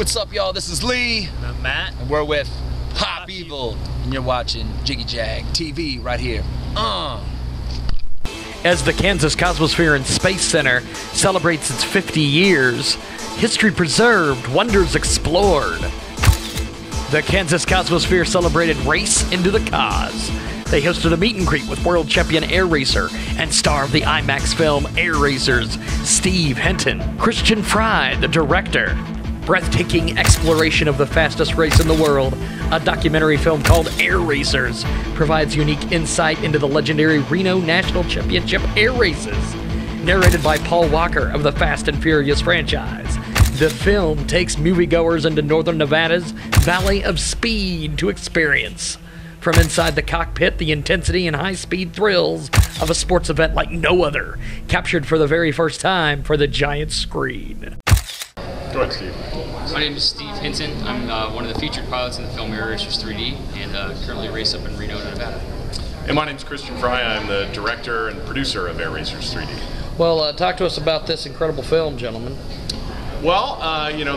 What's up, y'all? This is Lee. And I'm Matt. And we're with Hop Evil. And you're watching Jiggy Jag TV right here. As the Kansas Cosmosphere and Space Center celebrates its 50 years, history preserved, wonders explored. The Kansas Cosmosphere celebrated Race into the Cos. They hosted a meet and greet with world champion air racer and star of the IMAX film Air Racers, Steve Hinton. Christian Fry, the director. Breathtaking exploration of the fastest race in the world, a documentary film called Air Racers, provides unique insight into the legendary Reno National Championship air races. Narrated by Paul Walker of the Fast and Furious franchise, the film takes moviegoers into northern Nevada's Valley of Speed to experience. From inside the cockpit, the intensity and high-speed thrills of a sports event like no other, captured for the very first time for the giant screen. Go ahead, Steve. My name is Steve Hinton. I'm one of the featured pilots in the film Air Racers 3D and currently race up in Reno, Nevada. And my name is Christian Fry. I'm the director and producer of Air Racers 3D. Well, talk to us about this incredible film, gentlemen. Well,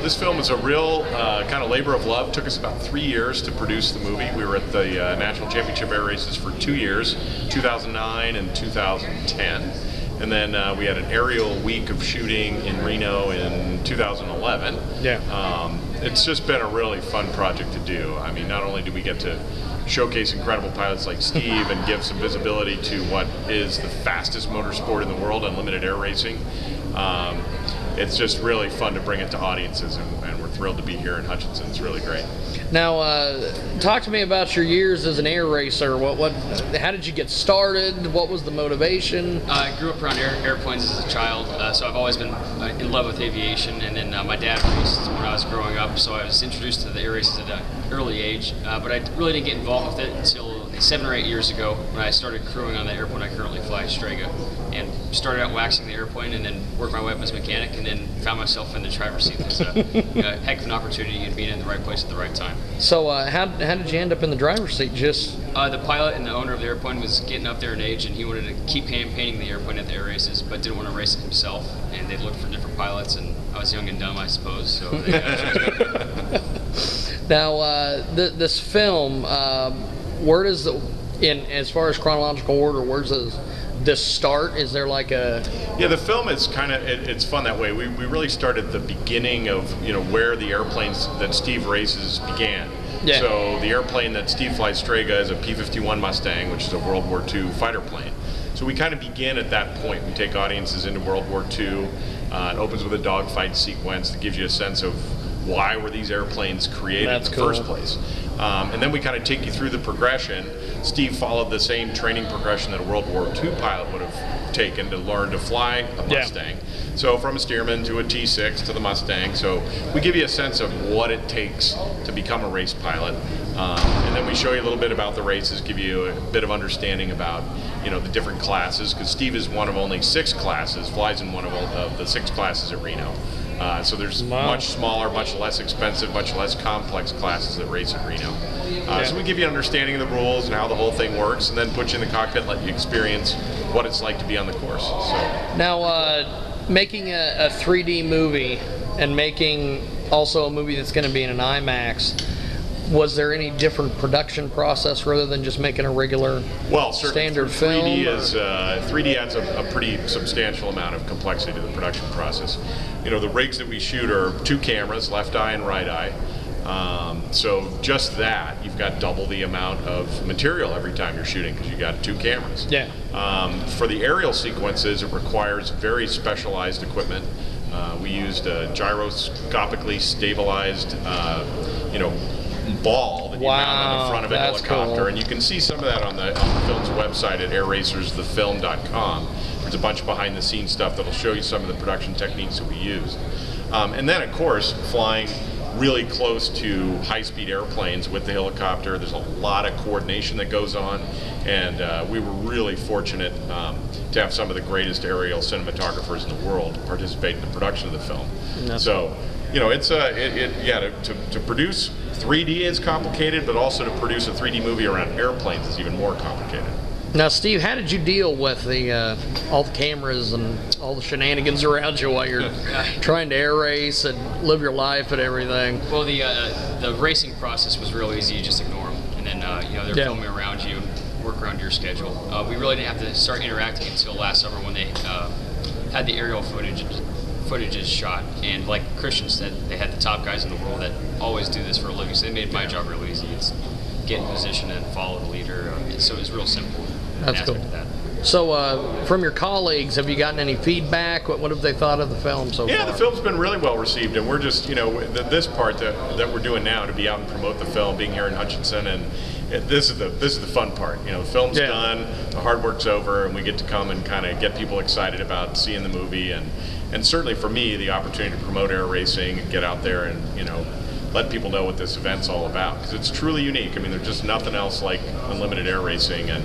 this film is a real kind of labor of love. It took us about 3 years to produce the movie. We were at the National Championship Air Races for 2 years, 2009 and 2010. And then we had an aerial week of shooting in Reno in 2011. Yeah. It's just been a really fun project to do. I mean, not only do we get to showcase incredible pilots like Steve and give some visibility to what is the fastest motorsport in the world, unlimited air racing. It's just really fun to bring it to audiences, and we're thrilled to be here in Hutchinson. It's really great. Now, talk to me about your years as an air racer. How did you get started? What was the motivation? I grew up around airplanes as a child, so I've always been in love with aviation. And then my dad raced when I was growing up, so I was introduced to the air races at an early age. But I really didn't get involved with it until 7 or 8 years ago when I started crewing on the airplane I currently fly, Strega, and started out waxing the airplane and then worked my way up as a mechanic and then found myself in the driver's seat. It was a heck of an opportunity and being in the right place at the right time. So how did you end up in the driver's seat? Just the pilot and the owner of the airplane was getting up there in age, and he wanted to keep painting the airplane at the air races, but didn't want to race it himself. And they looked for different pilots, and I was young and dumb, I suppose. So. Now, this film, where does as far as chronological order, where's this start? Is there like a... Yeah, the film is kind of, it's fun that way. We really started at the beginning of, where the airplanes that Steve races began. Yeah. So the airplane that Steve flies Strega is a P-51 Mustang, which is a World War II fighter plane. So we kind of begin at that point. We take audiences into World War II. It opens with a dogfight sequence that gives you a sense of why were these airplanes created in the first place. And then we kind of take you through the progression. Steve followed the same training progression that a World War II pilot would have taken to learn to fly a Mustang. Yeah. So from a Stearman to a T6 to the Mustang. So we give you a sense of what it takes to become a race pilot. And then we show you a little bit about the races, give you a bit of understanding about the different classes, because Steve is one of only 6 classes, flies in one of the 6 classes at Reno. So there's much smaller, much less expensive, much less complex classes that race at Reno. So we give you an understanding of the rules and how the whole thing works, and then put you in the cockpit and let you experience what it's like to be on the course. So now, making a 3D movie and making also a movie that's going to be in an IMAX, was there any different production process rather than just making a regular standard film? 3D adds a pretty substantial amount of complexity to the production process. The rigs that we shoot are 2 cameras, left eye and right eye. So just that, you've got double the amount of material every time you're shooting because you've got 2 cameras. Yeah. For the aerial sequences, it requires very specialized equipment. We used a gyroscopically stabilized, ball that you mount on the front of a helicopter, cool. And you can see some of that on the film's website at airracersthefilm.com. There's a bunch of behind-the-scenes stuff that'll show you some of the production techniques that we used. And then, of course, flying really close to high-speed airplanes with the helicopter, there's a lot of coordination that goes on, and we were really fortunate to have some of the greatest aerial cinematographers in the world participate in the production of the film. So, it's to produce 3D is complicated, but also to produce a 3D movie around airplanes is even more complicated. Now, Steve, how did you deal with the all the cameras and all the shenanigans around you while you're trying to air race and live your life and everything? Well, the racing process was real easy. You just ignore them, and then they're filming around you, work around your schedule. We really didn't have to start interacting until last summer when they had the aerial footages shot, and like Christian said, they had the top guys in the world that always do this for a living, so they made my job real easy. It's get in position and follow the leader, so it was real simple. That's cool. So from your colleagues, have you gotten any feedback? What have they thought of the film so far? Yeah, the film's been really well received, and we're just, this part that we're doing now to be out and promote the film, being here in Hutchinson, and this is the fun part. The film's done, the hard work's over, and we get to come and kind of get people excited about seeing the movie, and certainly for me, the opportunity to promote air racing and get out there and let people know what this event's all about, because it's truly unique. I mean, there's just nothing else like unlimited air racing, and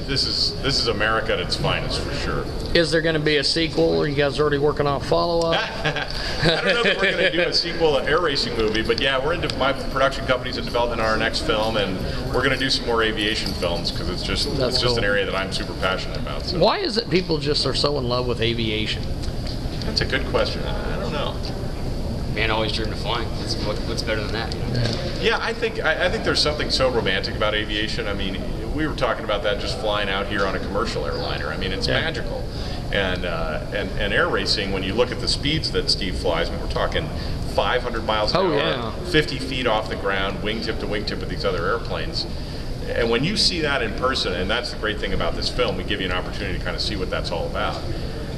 this is America at its finest for sure. Is there going to be a sequel? Are you guys already working on a follow-up? I don't know if we're going to do a sequel, an air racing movie, but yeah, my production company's in development on our next film, and we're going to do some more aviation films because it's just an area that I'm super passionate about. So. Why is it people just are so in love with aviation? That's a good question. I don't know. Man always dreamed of flying. What's better than that? Yeah, I think there's something so romantic about aviation. I mean, we were talking about that just flying out here on a commercial airliner. I mean, it's magical. And air racing, when you look at the speeds that Steve flies, I mean, we're talking 500 miles an hour, 50 feet off the ground, wingtip to wingtip with these other airplanes. And when you see that in person, and that's the great thing about this film, we give you an opportunity to kind of see what that's all about.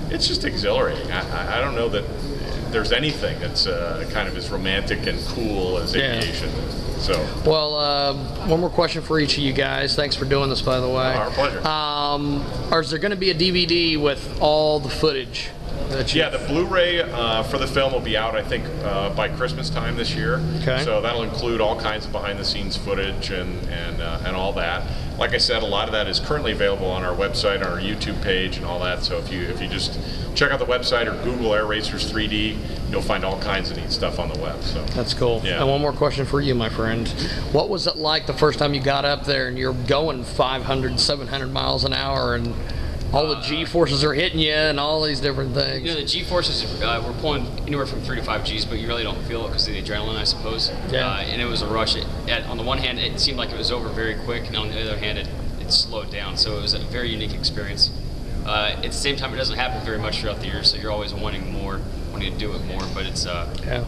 It's just exhilarating. I don't know that there's anything that's kind of as romantic and cool as aviation. So. Well, one more question for each of you guys. Thanks for doing this, by the way. Our pleasure. Is there going to be a DVD with all the footage? Yeah, the Blu-ray for the film will be out, I think, by Christmas time this year. Okay. So that'll include all kinds of behind-the-scenes footage and all that. Like I said, a lot of that is currently available on our website, on our YouTube page, and all that. So if you just check out the website or Google Air Racers 3D, you'll find all kinds of neat stuff on the web. So that's cool. Yeah. And one more question for you, my friend. What was it like the first time you got up there and you're going 500, 700 miles an hour and all the G-forces are hitting you and all these different things? The G-forces, we're pulling anywhere from 3 to 5 Gs, but you really don't feel it because of the adrenaline, I suppose. Yeah. And it was a rush. On the one hand, it seemed like it was over very quick, and on the other hand, it slowed down. So it was a very unique experience. At the same time, it doesn't happen very much throughout the year, so you're always wanting to do it more, but it's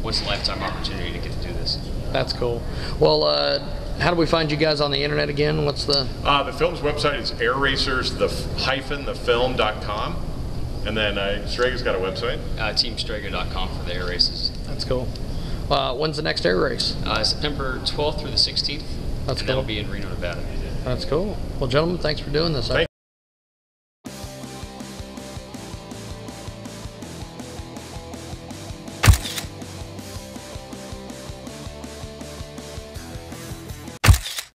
once in a lifetime opportunity to get to do this. That's cool. Well, how do we find you guys on the internet again? What's the film's website is airracers-thefilm.com, and then Strega's got a website. Teamstrega.com for the air races. That's cool. When's the next air race? September 12th through the 16th. That's cool. That'll be in Reno, Nevada. That's cool. Well, gentlemen, thanks for doing this.